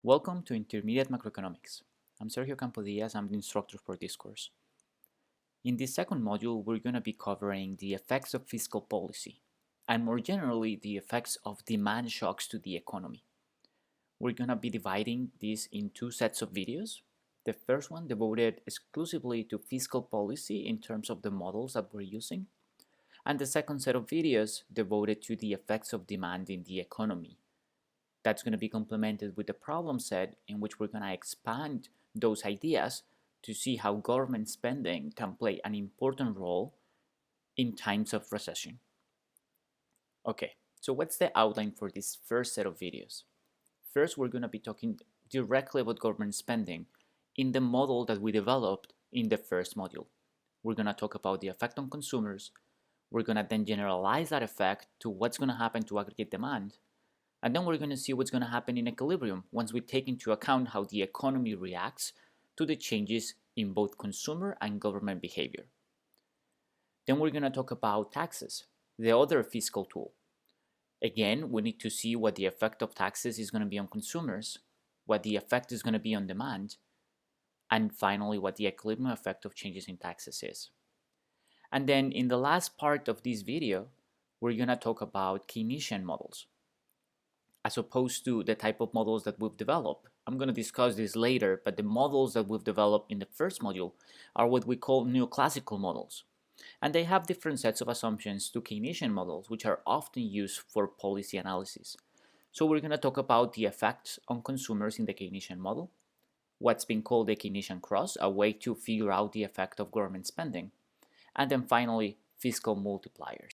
Welcome to Intermediate Macroeconomics. I'm Sergio Campodias, I'm the instructor for this course. In this second module, we're going to be covering the effects of fiscal policy, and more generally, the effects of demand shocks to the economy. We're going to be dividing this in two sets of videos. The first one devoted exclusively to fiscal policy in terms of the models that we're using, and the second set of videos devoted to the effects of demand in the economy. That's going to be complemented with a problem set in which we're going to expand those ideas to see how government spending can play an important role in times of recession. Okay, so what's the outline for this first set of videos? First, we're going to be talking directly about government spending in the model that we developed in the first module. We're going to talk about the effect on consumers. We're going to then generalize that effect to what's going to happen to aggregate demand. And then we're going to see what's going to happen in equilibrium once we take into account how the economy reacts to the changes in both consumer and government behavior. Then we're going to talk about taxes, the other fiscal tool. Again, we need to see what the effect of taxes is going to be on consumers, what the effect is going to be on demand, and finally what the equilibrium effect of changes in taxes is. And then in the last part of this video, we're going to talk about Keynesian models, as opposed to the type of models that we've developed. I'm going to discuss this later, but the models that we've developed in the first module are what we call neoclassical models. And they have different sets of assumptions to Keynesian models, which are often used for policy analysis. So we're going to talk about the effects on consumers in the Keynesian model, what's been called the Keynesian cross, a way to figure out the effect of government spending, and then finally, fiscal multipliers.